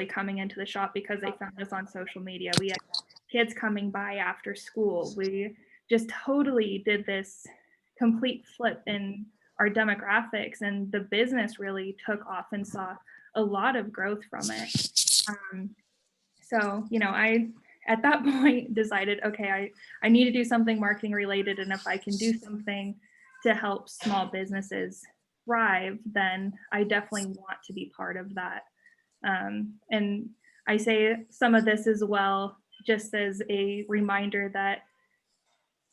coming into the shop because they found us on social media. We had kids coming by after school. We just totally did this complete flip in our demographics, and the business really took off and saw a lot of growth from it. So, I at that point decided, okay, I need to do something marketing related, and if I can do something to help small businesses thrive, then I definitely want to be part of that. And I say some of this as well, just as a reminder that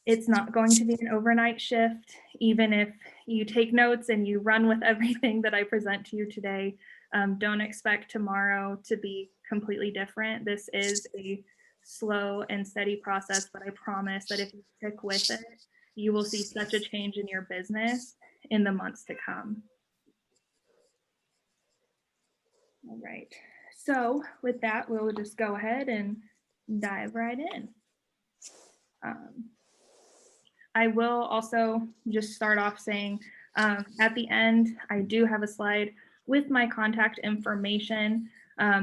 it's not going to be an overnight shift. Even if you take notes and you run with everything that I present to you today, don't expect tomorrow to be completely different. This is a slow and steady process, but I promise that if you stick with it, you will see such a change in your business in the months to come. All right, so with that, we'll just go ahead and dive right in. I will also just start off saying at the end, I do have a slide with my contact information.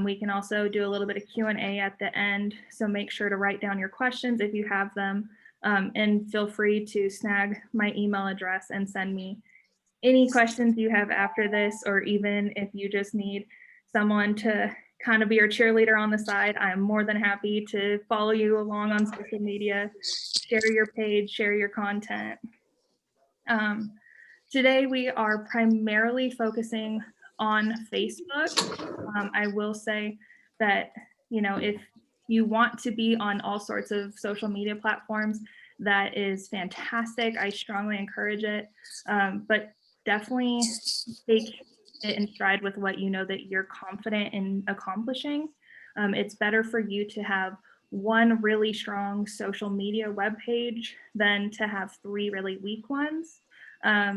We can also do a little bit of Q&A at the end, so make sure to write down your questions if you have them, and feel free to snag my email address and send me any questions you have after this, or even if you just need someone to kind of be your cheerleader on the side, I'm more than happy to follow you along on social media, share your page, share your content. Today we are primarily focusing on Facebook. I will say that, if you want to be on all sorts of social media platforms, that is fantastic. I strongly encourage it, but definitely take it in stride with what you know that you're confident in accomplishing. It's better for you to have one really strong social media webpage than to have 3 really weak ones.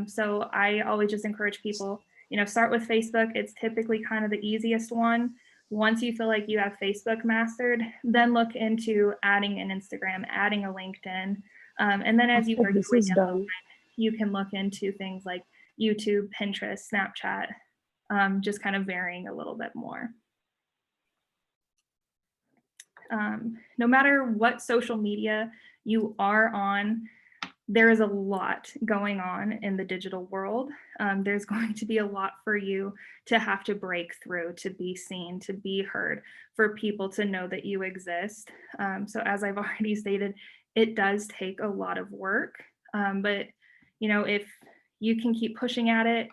So I always just encourage people, start with Facebook. It's typically kind of the easiest one. Once you feel like you have Facebook mastered, then look into adding an Instagram, adding a LinkedIn. And then as you work your way down, you can look into things like YouTube, Pinterest, Snapchat, just kind of varying a little bit more. No matter what social media you are on, there is a lot going on in the digital world. There's going to be a lot for you to have to break through, to be seen, to be heard, for people to know that you exist. So as I've already stated, it does take a lot of work, but if you can keep pushing at it,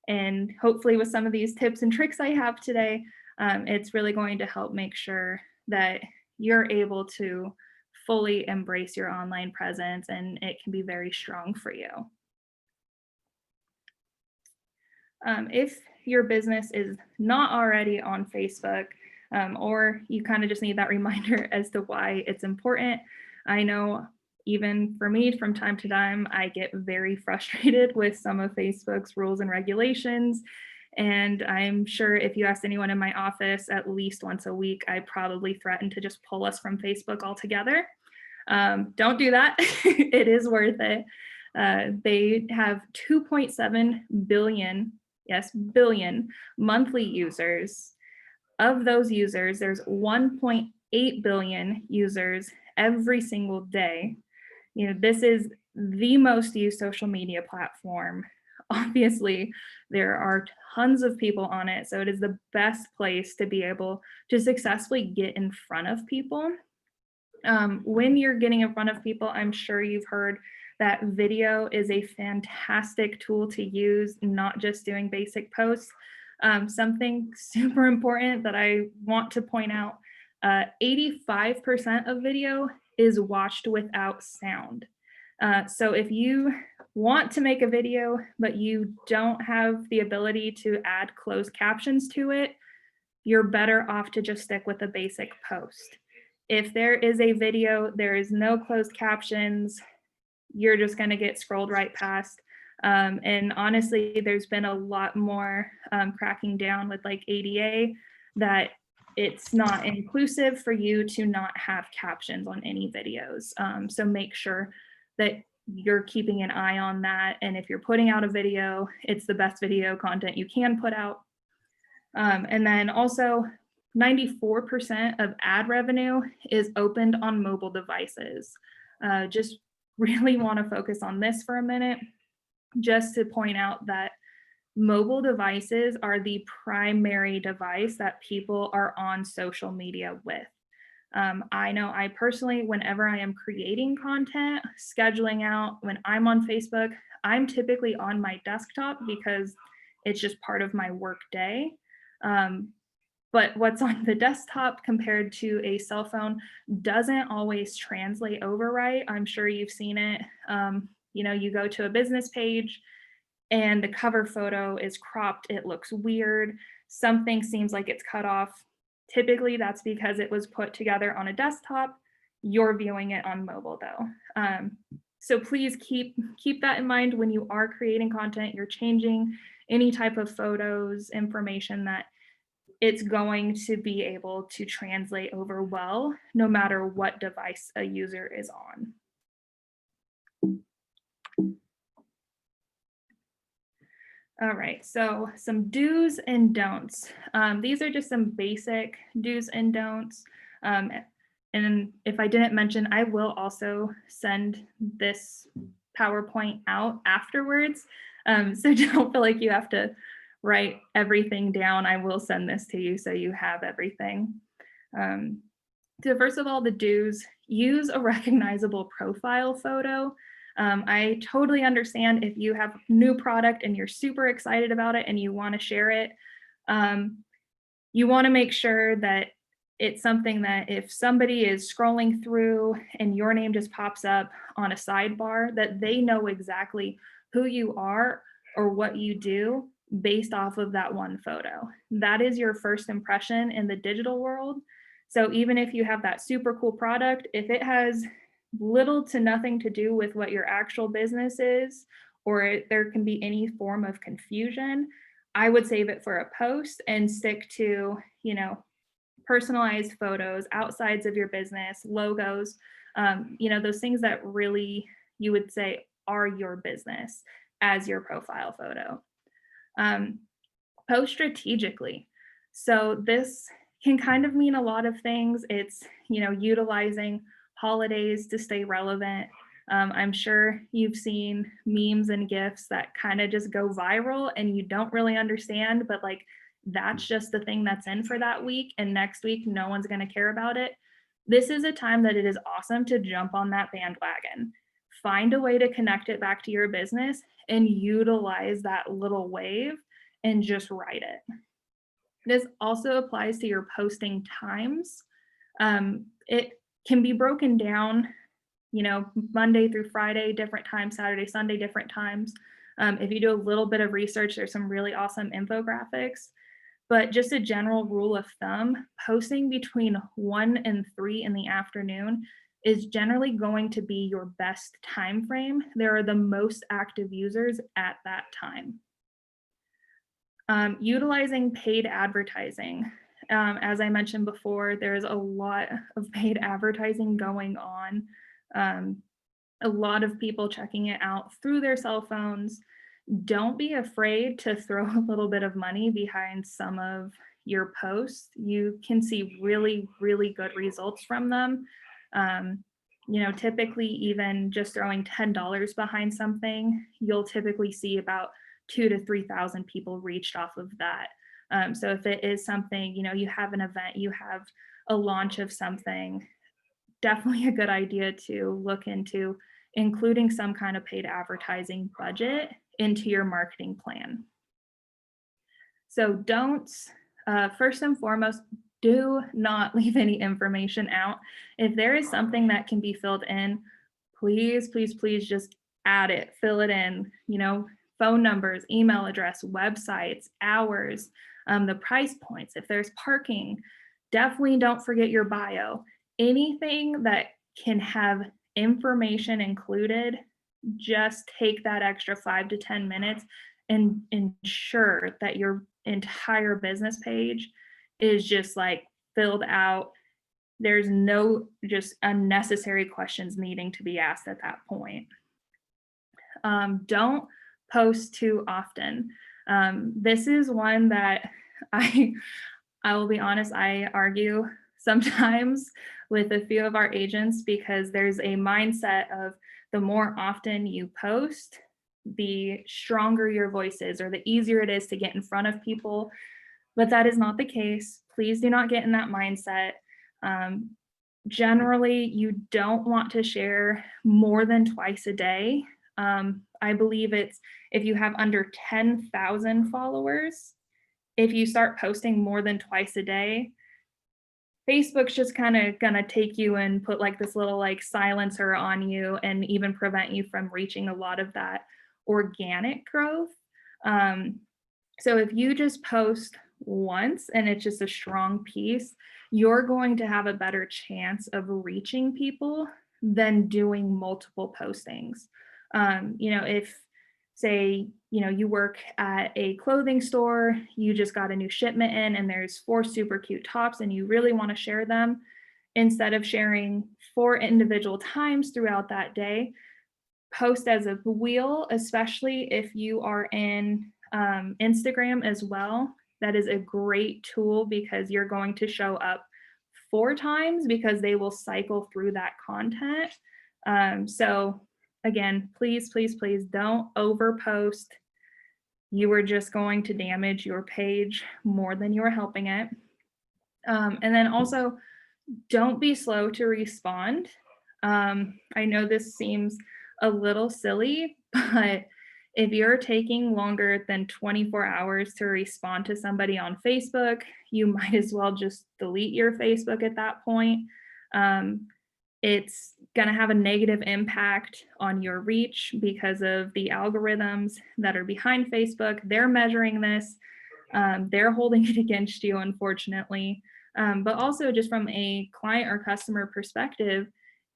and hopefully with some of these tips and tricks I have today, it's really going to help make sure that you're able to fully embrace your online presence, and it can be very strong for you. If your business is not already on Facebook, or you kind of just need that reminder as to why it's important, I know even for me, from time to time, I get very frustrated with some of Facebook's rules and regulations. And I'm sure if you asked anyone in my office at least once a week, I probably threaten to just pull us from Facebook altogether. Don't do that. It is worth it. They have 2.7 billion, yes, billion monthly users. Of those users, there's 1.8 billion users every single day. This is the most used social media platform. Obviously, there are tons of people on it, so it is the best place to be able to successfully get in front of people. When you're getting in front of people, I'm sure you've heard that video is a fantastic tool to use, not just doing basic posts. Something super important that I want to point out, 85% of video is watched without sound. So if you want to make a video, but you don't have the ability to add closed captions to it, you're better off to just stick with a basic post. If there is a video, there is no closed captions, you're just going to get scrolled right past. And honestly, there's been a lot more cracking down with like ADA, that it's not inclusive for you to not have captions on any videos. So make sure that you're keeping an eye on that. And if you're putting out a video, it's the best video content you can put out. And then also, 94% of ad revenue is opened on mobile devices. Just really want to focus on this for a minute, just to point out that mobile devices are the primary device that people are on social media with. I know I personally, whenever I am creating content, scheduling out, when I'm on Facebook, I'm typically on my desktop because it's just part of my work day. Um, but what's on the desktop compared to a cell phone doesn't always translate over right. I'm sure you've seen it. You go to a business page and the cover photo is cropped, it looks weird, something seems like it's cut off. Typically, that's because it was put together on a desktop. You're viewing it on mobile though. So please keep that in mind when you are creating content, you're changing any type of photos, information, that it's going to be able to translate over well, no matter what device a user is on. All right, so some do's and don'ts. These are just some basic do's and don'ts. And if I didn't mention, I will also send this PowerPoint out afterwards. So don't feel like you have to write everything down. I will send this to you so you have everything. So first of all, the do's: use a recognizable profile photo. I totally understand if you have new product and you're super excited about it and you want to share it. You want to make sure that it's something that if somebody is scrolling through and your name just pops up on a sidebar, that they know exactly who you are or what you do based off of that one photo. That is your first impression in the digital world. So even if you have that super cool product, if it has little to nothing to do with what your actual business is, or there can be any form of confusion, I would save it for a post and stick to, personalized photos, outsides of your business, logos, those things that really you would say are your business as your profile photo. Post strategically. So this can kind of mean a lot of things. It's, utilizing holidays to stay relevant. I'm sure you've seen memes and GIFs that kind of just go viral and you don't really understand, but like that's just the thing that's in for that week. And next week, no one's going to care about it. This is a time that it is awesome to jump on that bandwagon. Find a way to connect it back to your business and utilize that little wave and just write it. This also applies to your posting times. It can be broken down, Monday through Friday, different times, Saturday, Sunday, different times. If you do a little bit of research, there's some really awesome infographics. But just a general rule of thumb, posting between 1 and 3 in the afternoon is generally going to be your best time frame. There are the most active users at that time. Utilizing paid advertising. As I mentioned before, there's a lot of paid advertising going on. A lot of people checking it out through their cell phones. Don't be afraid to throw a little bit of money behind some of your posts. You can see really, really good results from them. Typically even just throwing $10 behind something, you'll typically see about 2,000 to 3,000 people reached off of that. So if it is something, you have an event, you have a launch of something, definitely a good idea to look into including some kind of paid advertising budget into your marketing plan. So don'ts, first and foremost, do not leave any information out. If there is something that can be filled in, please, please, please just add it, fill it in, phone numbers, email address, websites, hours, the price points. If there's parking, definitely don't forget your bio. Anything that can have information included, just take that extra 5 to 10 minutes and ensure that your entire business page is just like filled out. There's no just unnecessary questions needing to be asked at that point. Don't post too often. This is one that I will be honest, I argue sometimes with a few of our agents because there's a mindset of the more often you post, the stronger your voice is, or the easier it is to get in front of people. But that is not the case. Please do not get in that mindset. Um, Generally, you don't want to share more than twice a day. I believe it's if you have under 10,000 followers, if you start posting more than twice a day, Facebook's just kind of gonna take you and put like this little like silencer on you and even prevent you from reaching a lot of that organic growth. Um, so if you just post once and it's just a strong piece, you're going to have a better chance of reaching people than doing multiple postings. If say, you work at a clothing store, you just got a new shipment in and there's four super cute tops and you really want to share them, instead of sharing four individual times throughout that day, post as a wheel, especially if you are in Instagram as well. That is a great tool because you're going to show up four times because they will cycle through that content. So, again, please, please, please don't overpost. You are just going to damage your page more than you're helping it. And then also, don't be slow to respond. I know this seems a little silly, but if you're taking longer than 24 hours to respond to somebody on Facebook, you might as well just delete your Facebook at that point. Um, it's going to have a negative impact on your reach because of the algorithms that are behind Facebook. They're measuring this, they're holding it against you, unfortunately. But also, just from a client or customer perspective,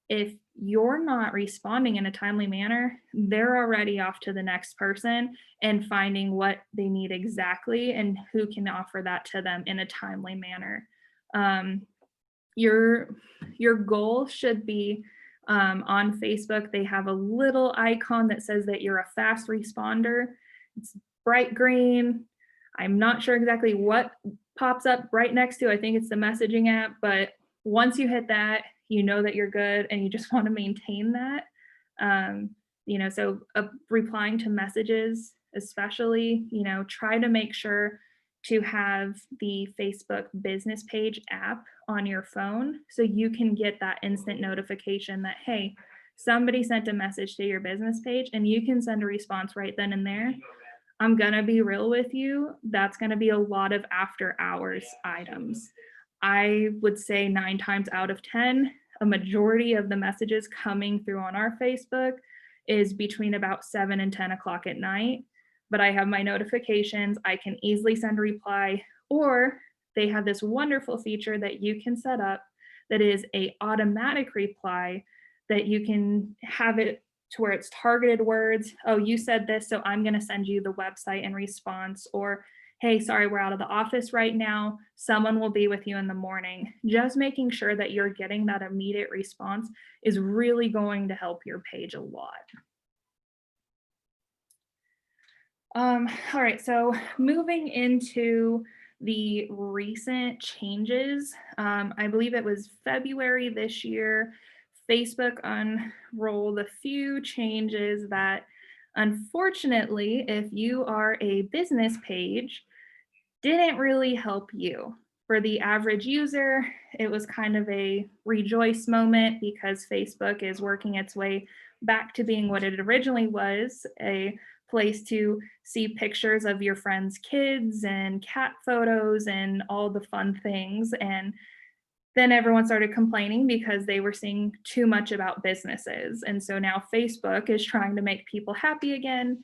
if you're not responding in a timely manner, they're already off to the next person and finding what they need exactly and who can offer that to them in a timely manner. Um, your goal should be, on Facebook, they have a little icon that says that you're a fast responder. It's bright green. I'm not sure exactly what pops up right next to. I think it's the messaging app, but once you hit that, you know that you're good and you just want to maintain that. Replying to messages, especially, try to make sure to have the Facebook business page app on your phone so you can get that instant notification that, hey, somebody sent a message to your business page, and you can send a response right then and there. I'm going to be real with you. That's going to be a lot of after hours items. I would say 9 times out of 10, a majority of the messages coming through on our Facebook is between about 7 and 10 o'clock at night. But I have my notifications. I can easily send a reply, or they have this wonderful feature that you can set up that is a automatic reply that you can have it to where it's targeted words. Oh, you said this, so I'm going to send you the website in response. Or, hey, sorry, we're out of the office right now. Someone will be with you in the morning. Just making sure that you're getting that immediate response is really going to help your page a lot. All right, so moving into the recent changes, I believe it was February this year, Facebook unrolled a few changes that, unfortunately, if you are a business page, didn't really help you. For the average user, it was kind of a rejoice moment because Facebook is working its way back to being what it originally was, a place to see pictures of your friends' kids and cat photos and all the fun things. And then everyone started complaining because they were seeing too much about businesses. And so now Facebook is trying to make people happy again.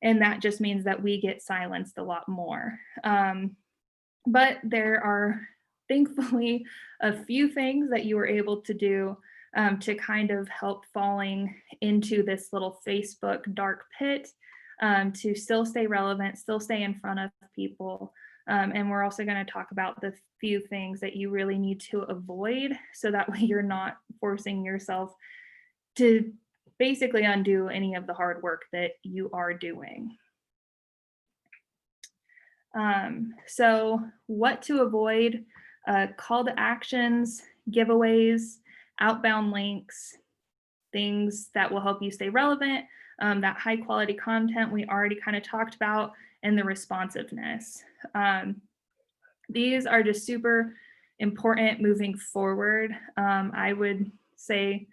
And that just means that we get silenced a lot more. But there are thankfully a few things that you were able to do to kind of help falling into this little Facebook dark pit, to still stay relevant, still stay in front of people. And we're also going to talk about the few things that you really need to avoid so that way you're not forcing yourself to basically undo any of the hard work that you are doing. So what to avoid, call to actions, giveaways, outbound links, things that will help you stay relevant, that high quality content we already kind of talked about, and the responsiveness. Um, these are just super important moving forward. I would say,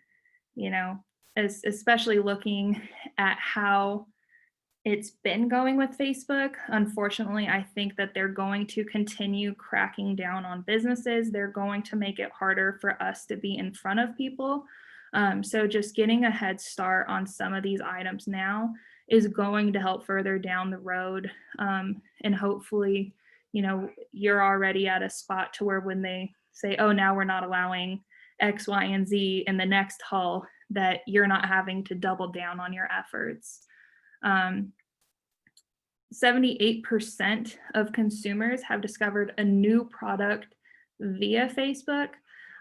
you know, especially looking at how it's been going with Facebook. Unfortunately, I think that they're going to continue cracking down on businesses. They're going to make it harder for us to be in front of people. So just getting a head start on some of these items now is going to help further down the road. And hopefully, you're already at a spot to where when they say, oh, now we're not allowing X, Y, and Z in the next haul, that you're not having to double down on your efforts. 78% of consumers have discovered a new product via Facebook.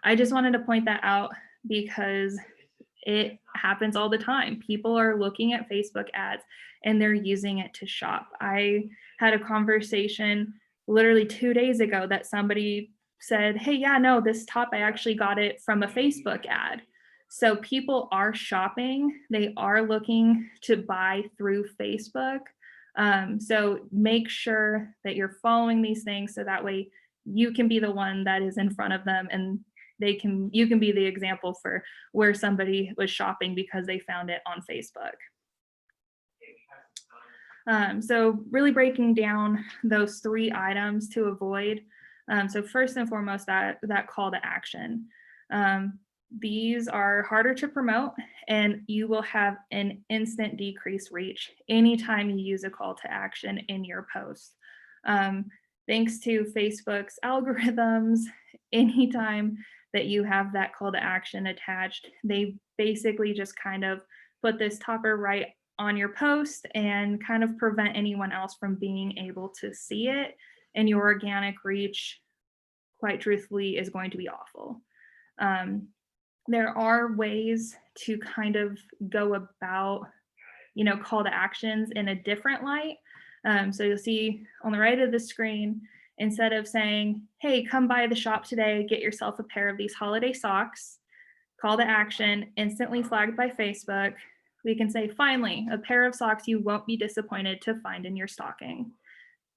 I just wanted to point that out because it happens all the time. People are looking at Facebook ads and they're using it to shop. I had a conversation literally 2 days ago that somebody said, hey, yeah, no, this top, I actually got it from a Facebook ad. So people are shopping, they are looking to buy through Facebook. So make sure that you're following these things so that way you can be the one that is in front of them, and you can be the example for where somebody was shopping because they found it on Facebook. So really breaking down those 3 items to avoid. So first and foremost, that call to action. These are harder to promote, and you will have an instant decrease reach anytime you use a call to action in your post. Thanks to Facebook's algorithms, anytime that you have that call to action attached, they basically just kind of put this topper right on your post and kind of prevent anyone else from being able to see it. And your organic reach, quite truthfully, is going to be awful. There are ways to kind of go about, call to actions in a different light. So you'll see on the right of the screen, instead of saying, hey, come by the shop today, get yourself a pair of these holiday socks, call to action, instantly flagged by Facebook, we can say, finally, a pair of socks you won't be disappointed to find in your stocking.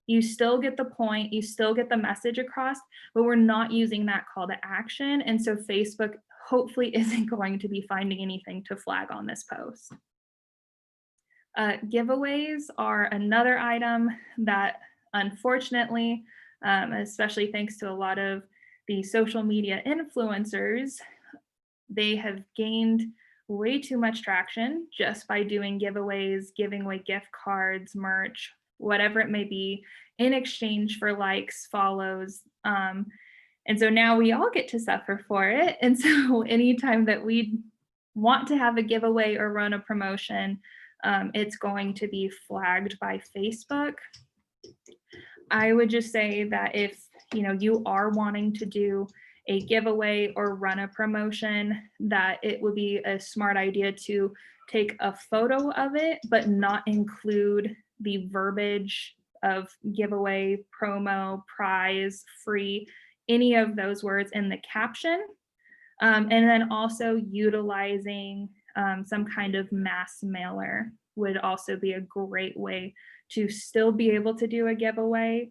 You still get the point, you still get the message across, but we're not using that call to action. And so Facebook hopefully isn't going to be finding anything to flag on this post. Giveaways are another item that, unfortunately, especially thanks to a lot of the social media influencers, they have gained way too much traction just by doing giveaways, giving away gift cards, merch, whatever it may be, in exchange for likes, follows. And so now we all get to suffer for it. And so anytime that we want to have a giveaway or run a promotion, it's going to be flagged by Facebook. I would just say that if you are wanting to do a giveaway or run a promotion, that it would be a smart idea to take a photo of it, but not include the verbiage of giveaway, promo, prize, free, any of those words in the caption. And then also utilizing some kind of mass mailer would also be a great way to still be able to do a giveaway,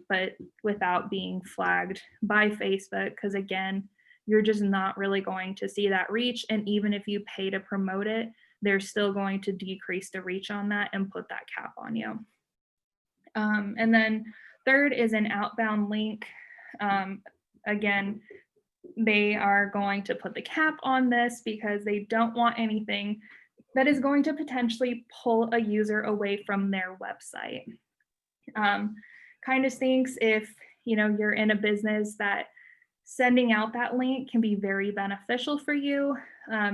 but without being flagged by Facebook, because again, you're just not really going to see that reach. And even if you pay to promote it, they're still going to decrease the reach on that and put that cap on you. And then third is an outbound link. Again, they are going to put the cap on this because they don't want anything that is going to potentially pull a user away from their website. Kind of stinks if you're in a business that sending out that link can be very beneficial for you.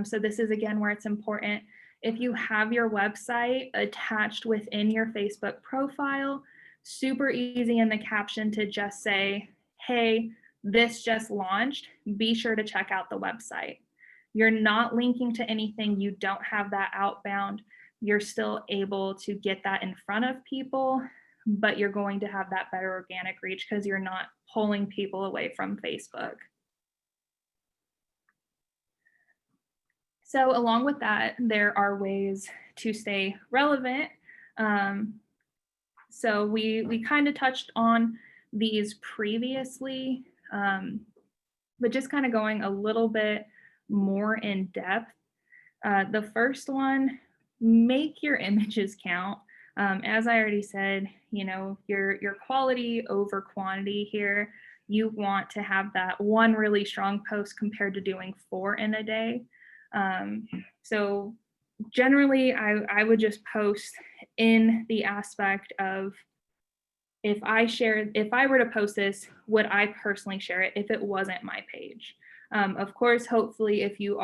So this is again where it's important. If you have your website attached within your Facebook profile, super easy in the caption to just say, hey, this just launched, be sure to check out the website. You're not linking to anything, you don't have that outbound, you're still able to get that in front of people. but you're going to have that better organic reach because you're not pulling people away from Facebook. So along with that, there are ways to stay relevant. Um, so we kind of touched on these previously, but just kind of going a little bit more in depth. The first one, make your images count. As I already said, your quality over quantity here. You want to have that one really strong post compared to doing 4 in a day. So generally, I would just post in the aspect of, if I were to post this, would I personally share it if it wasn't my page? Of course, hopefully, if you're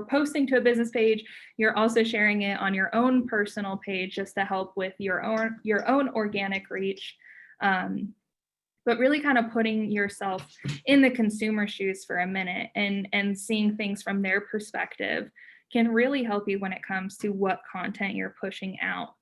posting to a business page, you're also sharing it on your own personal page just to help with your own organic reach. But really kind of putting yourself in the consumer shoes for a minute and seeing things from their perspective can really help you when it comes to what content you're pushing out.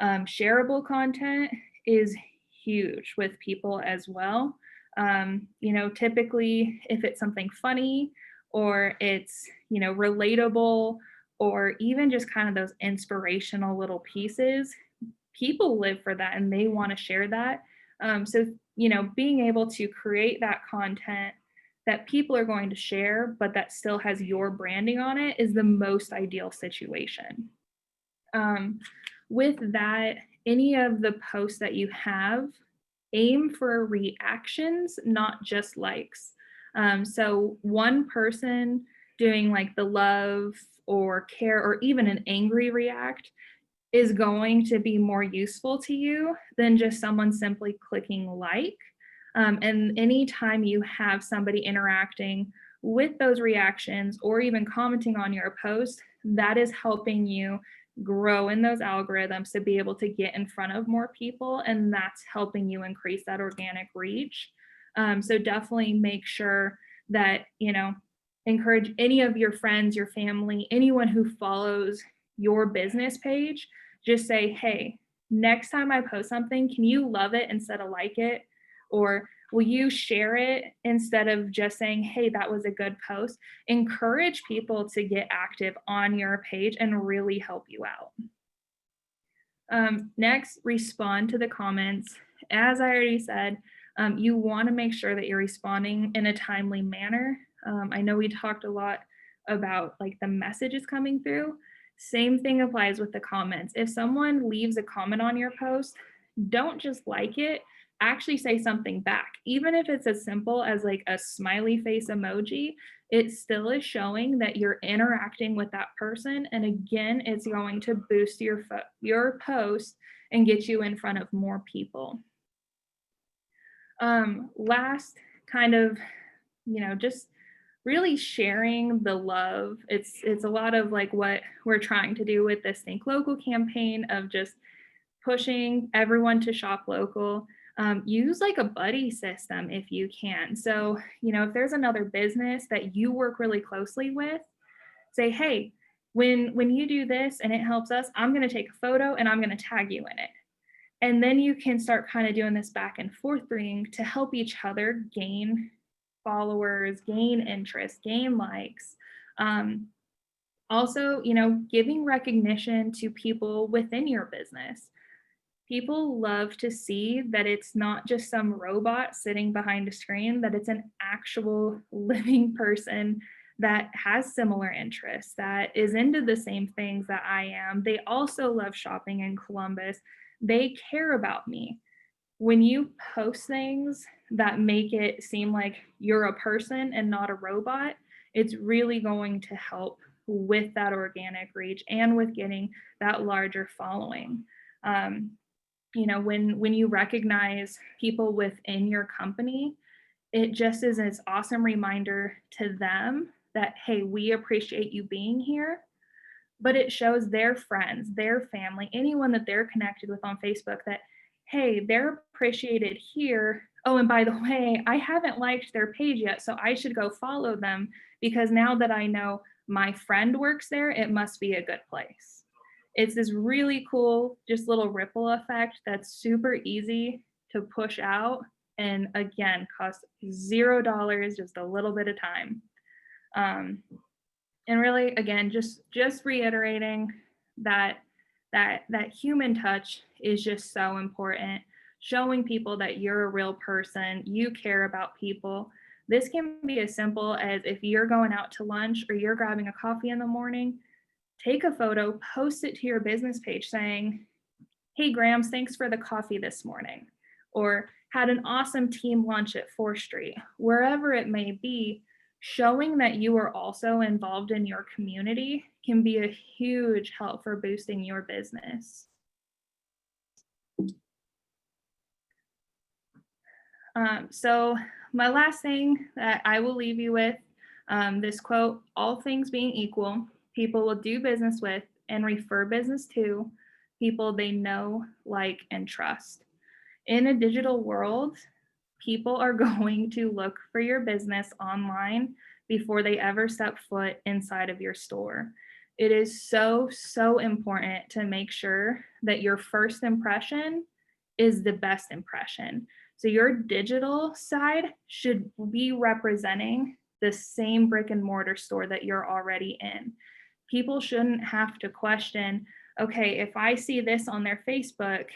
Shareable content is huge with people as well. Typically, if it's something funny or it's, relatable, or even just kind of those inspirational little pieces, people live for that and they want to share that. So, being able to create that content that people are going to share, but that still has your branding on it, is the most ideal situation. With that, any of the posts that you have, aim for reactions, not just likes. So one person doing like the love or care or even an angry react is going to be more useful to you than just someone simply clicking like. And anytime you have somebody interacting with those reactions or even commenting on your post, that is helping you grow in those algorithms to be able to get in front of more people. And that's helping you increase that organic reach. So definitely make sure that, encourage any of your friends, your family, anyone who follows your business page, just say, hey, next time I post something, can you love it instead of like it? Or will you share it instead of just saying, hey, that was a good post? Encourage people to get active on your page and really help you out. Next, respond to the comments. As I already said, you want to make sure that you're responding in a timely manner. I know we talked a lot about like the messages coming through. Same thing applies with the comments. If someone leaves a comment on your post, don't just like it, actually say something back. Even if it's as simple as like a smiley face emoji, it still is showing that you're interacting with that person. And again, it's going to boost your post and get you in front of more people. Last, kind of, just really sharing the love. It's a lot of like what we're trying to do with this Think Local campaign of just pushing everyone to shop local. Use like a buddy system if you can. So, if there's another business that you work really closely with, say, hey, when you do this and it helps us, I'm going to take a photo and I'm going to tag you in it. And then you can start kind of doing this back and forth thing to help each other gain followers, gain interest, gain likes. Also, giving recognition to people within your business. People love to see that it's not just some robot sitting behind a screen, that it's an actual living person that has similar interests, that is into the same things that I am. They also love shopping in Columbus. They care about me. When you post things that make it seem like you're a person and not a robot, it's really going to help with that organic reach and with getting that larger following. When you recognize people within your company, it just is an awesome reminder to them that, hey, we appreciate you being here. But it shows their friends, their family, anyone that they're connected with on Facebook that, hey, they're appreciated here. Oh, and by the way, I haven't liked their page yet, so I should go follow them because now that I know my friend works there, it must be a good place. It's this really cool, just little ripple effect that's super easy to push out, and again, costs $0, just a little bit of time. Um, and really, again, just reiterating that that human touch is just so important. Showing people that you're a real person, you care about people. This can be as simple as if you're going out to lunch or you're grabbing a coffee in the morning, take a photo, post it to your business page saying, "Hey Grams, thanks for the coffee this morning," or "Had an awesome team lunch at 4th Street," wherever it may be. Showing that you are also involved in your community can be a huge help for boosting your business. So my last thing that I will leave you with, this quote: "All things being equal, people will do business with and refer business to people they know, like, and trust." In a digital world, people are going to look for your business online before they ever step foot inside of your store. It is so, so important to make sure that your first impression is the best impression. So your digital side should be representing the same brick and mortar store that you're already in. People shouldn't have to question, okay, if I see this on their Facebook,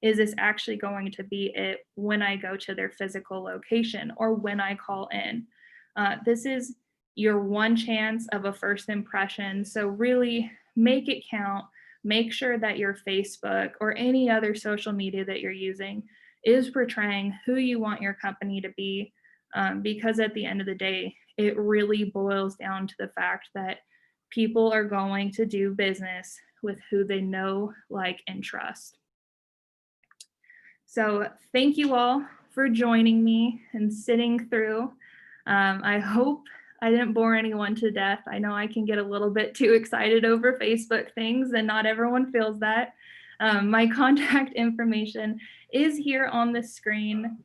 is this actually going to be it when I go to their physical location or when I call in? This is your one chance of a first impression. So really make it count. Make sure that your Facebook or any other social media that you're using is portraying who you want your company to be. Because at the end of the day, it really boils down to the fact that people are going to do business with who they know, like, and trust. So thank you all for joining me and sitting through. I hope I didn't bore anyone to death. I know I can get a little bit too excited over Facebook things, and not everyone feels that. My contact information is here on the screen.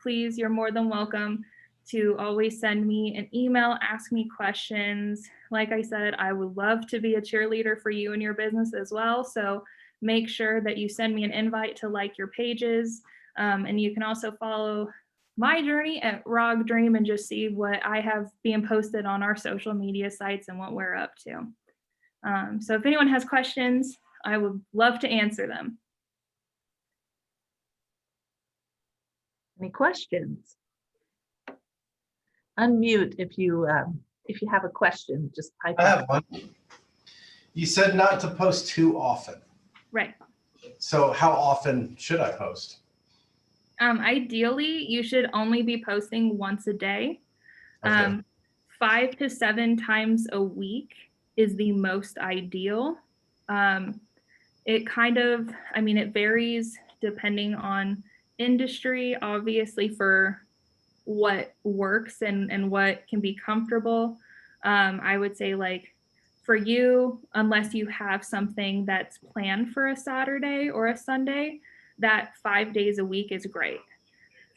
Please, you're more than welcome to always send me an email, ask me questions. Like I said, I would love to be a cheerleader for you and your business as well. So make sure that you send me an invite to like your pages. And you can also follow my journey at ROG Dream and just see what I have being posted on our social media sites and what we're up to. So if anyone has questions, I would love to answer them. Any questions? Unmute if you have a question. Just type. I have one. You said not to post too often. Right. So how often should I post? Ideally, you should only be posting once a day. Okay. 5 to 7 times a week is the most ideal. It kind of, I mean, it varies depending on industry, obviously, for what works and what can be comfortable. I would say, like, for you, unless you have something that's planned for a Saturday or a Sunday, that 5 days a week is great.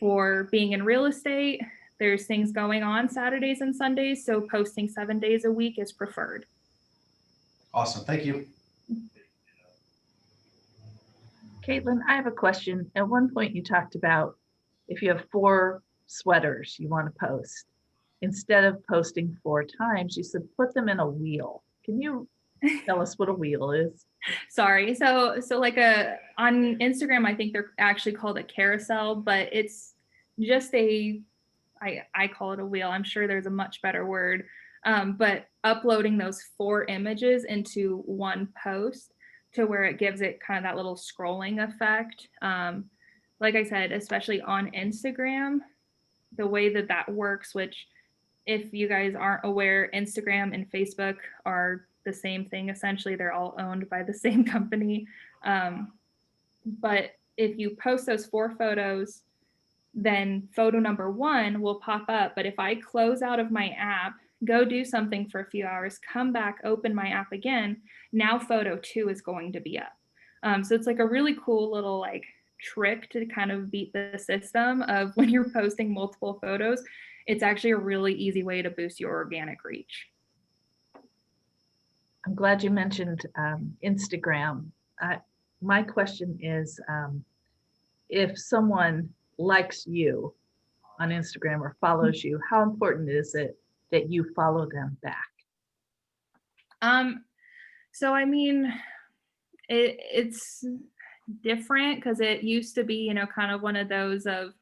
For being in real estate, there's things going on Saturdays and Sundays, so posting 7 days a week is preferred. Awesome. Thank you. Caitlin, I have a question. At one point you talked about if you have 4 sweaters you want to post, instead of posting 4 times, you said put them in a wheel. Can you tell us what a wheel is? Sorry. So like on Instagram, I think they're actually called a carousel, but it's just I call it a wheel. I'm sure there's a much better word. But uploading those 4 images into one post to where it gives it kind of that little scrolling effect. Like I said, especially on Instagram, the way that works, which if you guys aren't aware, Instagram and Facebook are the same thing. Essentially, they're all owned by the same company. But if you post those 4 photos, then photo number 1 will pop up. But if I close out of my app, go do something for a few hours, come back, open my app again, now photo 2 is going to be up. So it's like a really cool little like trick to kind of beat the system of when you're posting multiple photos. It's actually a really easy way to boost your organic reach. I'm glad you mentioned Instagram. My question is, if someone likes you on Instagram or follows you, how important is it that you follow them back? So I mean, it's different because it used to be, kind of one of those of,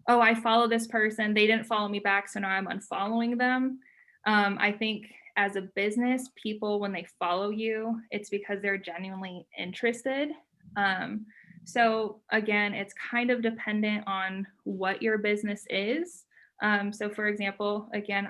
oh, I follow this person, they didn't follow me back, so now I'm unfollowing them. I think as a business, people, when they follow you, it's because they're genuinely interested. Um, so again, it's kind of dependent on what your business is. So for example, again,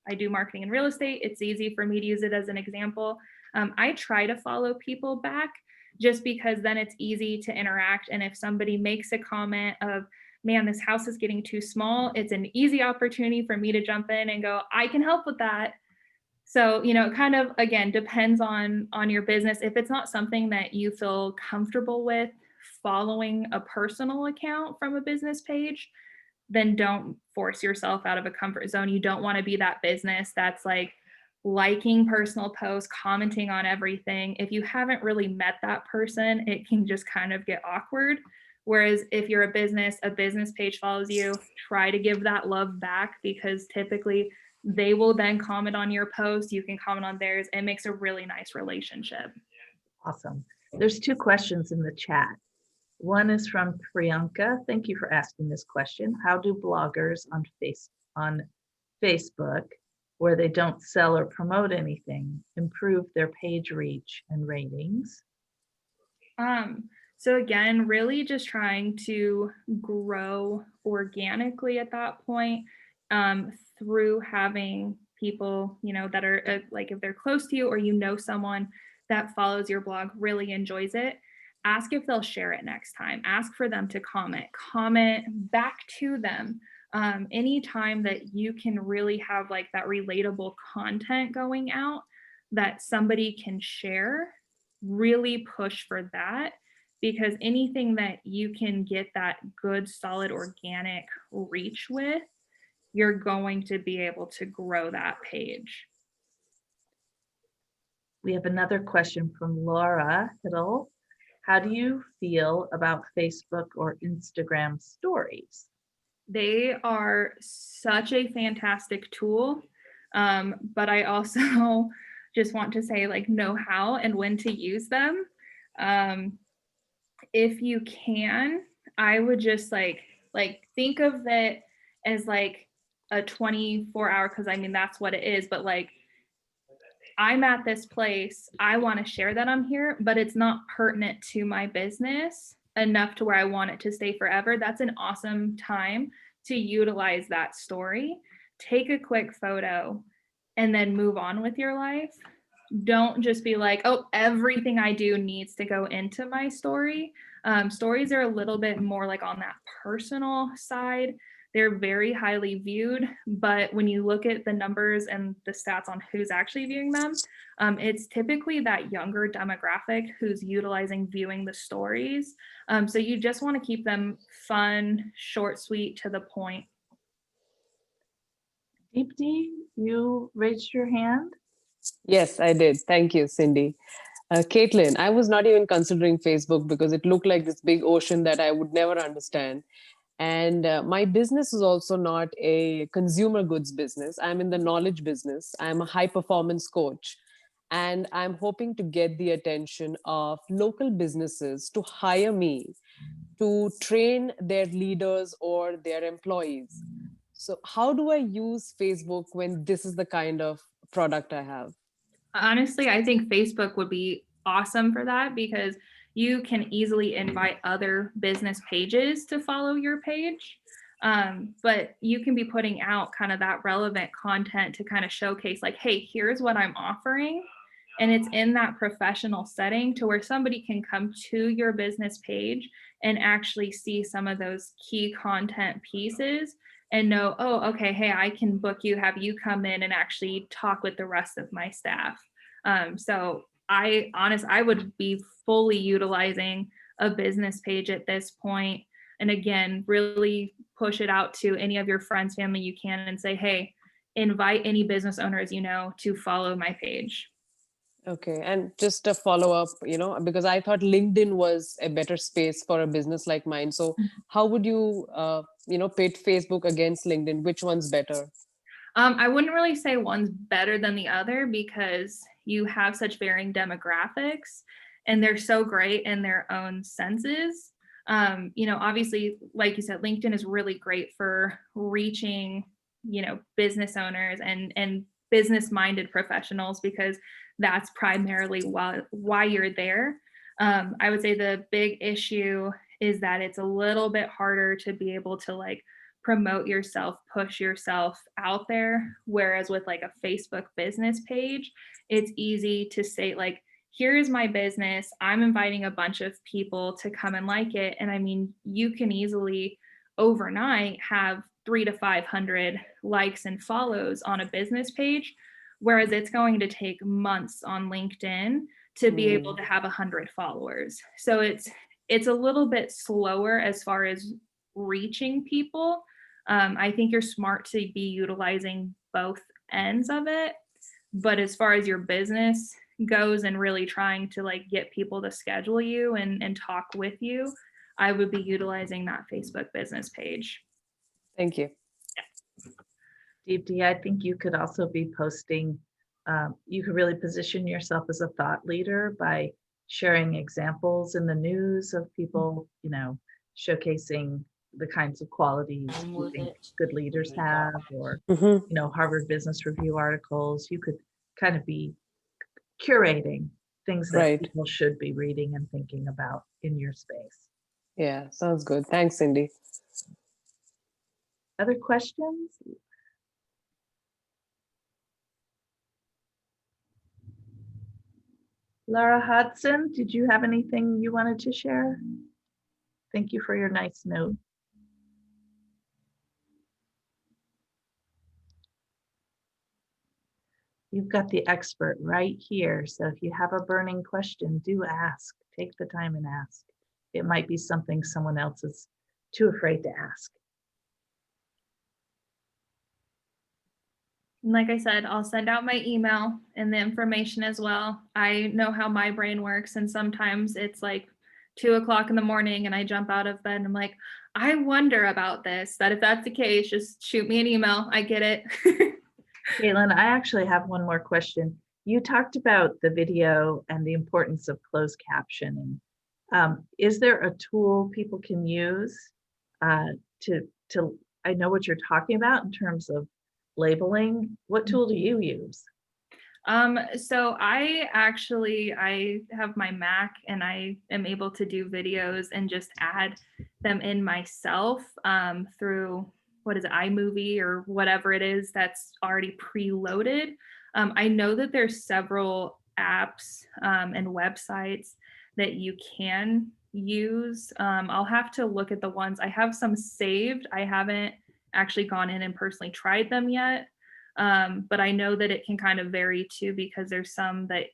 I do marketing and real estate. It's easy for me to use it as an example. I try to follow people back just because then it's easy to interact. And if somebody makes a comment of, man, this house is getting too small, it's an easy opportunity for me to jump in and go, I can help with that. So, it kind of, again, depends on your business. If it's not something that you feel comfortable with following a personal account from a business page, then don't force yourself out of a comfort zone. You don't want to be that business that's like liking personal posts, commenting on everything. If you haven't really met that person, it can just kind of get awkward. Whereas if you're a business page follows you, try to give that love back, because typically they will then comment on your post. You can comment on theirs. It makes a really nice relationship. Awesome. There's two questions in the chat. One is from Priyanka. Thank you for asking this question. How do bloggers on Facebook, where they don't sell or promote anything, improve their page reach and ratings? So again, really just trying to grow organically at that point, through having people, that are like, if they're close to you or someone that follows your blog, really enjoys it. Ask if they'll share it next time. Ask for them to comment back to them. Anytime that you can really have like that relatable content going out that somebody can share, really push for that, because anything that you can get that good, solid, organic reach with, you're going to be able to grow that page. We have another question from Laura Hiddle. How do you feel about Facebook or Instagram stories? They are such a fantastic tool, but I also just want to say, like, know how and when to use them. If you can, I would just like think of it as like a 24-hour, because I mean that's what it is, but like, I'm at this place, I want to share that I'm here, but it's not pertinent to my business enough to where I want it to stay forever. That's an awesome time to utilize that story. Take a quick photo and then move on with your life. Don't just be like, oh, everything I do needs to go into my story. Stories are a little bit more like on that personal side. They're very highly viewed, but when you look at the numbers and the stats on who's actually viewing them, it's typically that younger demographic who's utilizing viewing the stories. So you just want to keep them fun, short, sweet, to the point. Deepti, you raised your hand. Yes, I did. Thank you, Cindy. Caitlin, I was not even considering Facebook because it looked like this big ocean that I would never understand. And my business is also not a consumer goods business. I'm in the knowledge business. I'm a high performance coach. And I'm hoping to get the attention of local businesses to hire me to train their leaders or their employees. So, how do I use Facebook when this is the kind of product I have? Honestly, I think Facebook would be awesome for that, because you can easily invite other business pages to follow your page. But you can be putting out kind of that relevant content to kind of showcase like, hey, here's what I'm offering. And it's in that professional setting to where somebody can come to your business page and actually see some of those key content pieces and know, oh, okay, hey, I can book you, have you come in and actually talk with the rest of my staff. So I would be fully utilizing a business page at this point. And again, really push it out to any of your friends, family you can, and say, hey, invite any business owners to follow my page. Okay. And just a follow up, because I thought LinkedIn was a better space for a business like mine. So how would you, pit Facebook against LinkedIn? Which one's better? I wouldn't really say one's better than the other because you have such varying demographics and they're so great in their own senses. Obviously, like you said, LinkedIn is really great for reaching, business owners and business-minded professionals because that's primarily why you're there. I would say the big issue is that it's a little bit harder to be able to like promote yourself, push yourself out there. Whereas with like a Facebook business page, it's easy to say, like, here's my business. I'm inviting a bunch of people to come and like it. And I mean, you can easily overnight have 300 to 500 likes and follows on a business page, whereas it's going to take months on LinkedIn to be able to have 100 followers. So it's a little bit slower as far as reaching people. I think you're smart to be utilizing both ends of it. But as far as your business goes and really trying to like get people to schedule you and talk with you, I would be utilizing that Facebook business page. Thank you. Deepti, I think you could also be posting, you could really position yourself as a thought leader by sharing examples in the news of people, showcasing the kinds of qualities you think good leaders have, or, Harvard Business Review articles. You could kind of be curating things that Right. people should be reading and thinking about in your space. Yeah, sounds good. Thanks, Cindy. Other questions? Laura Hudson, did you have anything you wanted to share? Thank you for your nice note. You've got the expert right here. So if you have a burning question, do ask. Take the time and ask. It might be something someone else is too afraid to ask. And like I said, I'll send out my email and the information as well. I know how my brain works, and sometimes it's like 2 o'clock in the morning and I jump out of bed and I'm like, I wonder about this. That if that's the case, just shoot me an email. I get it. Caitlin, I actually have one more question. You talked about the video and the importance of closed captioning. Is there a tool people can use to, I know what you're talking about in terms of labeling. What tool do you use? So I have my Mac and I am able to do videos and just add them in myself through what is it, iMovie or whatever it is that's already preloaded. I know that there's several apps and websites that you can use. I'll have to look at the ones. I have some saved. I haven't actually gone in and personally tried them yet. But I know that it can kind of vary too, because there's some that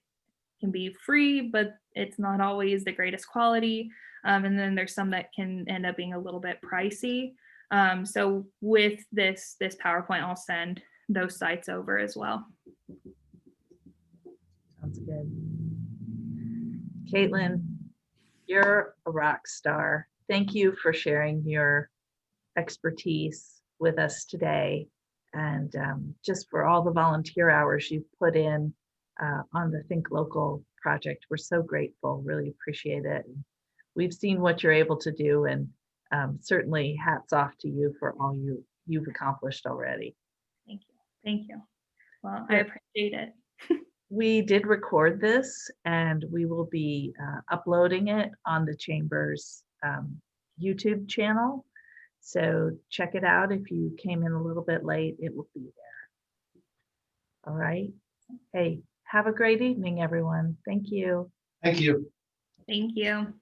can be free, but it's not always the greatest quality. And then there's some that can end up being a little bit pricey. So with this PowerPoint, I'll send those sites over as well. Sounds good. Caitlin, you're a rock star. Thank you for sharing your expertise with us today, and just for all the volunteer hours you've put in on the Think Local project. We're so grateful, really appreciate it. We've seen what you're able to do, and certainly hats off to you for all you've accomplished already. Thank you. Thank you. Well, I appreciate it. We did record this, and we will be uploading it on the Chamber's YouTube channel. So check it out. If you came in a little bit late, it will be there. All right. Hey, have a great evening, everyone. Thank you. Thank you. Thank you.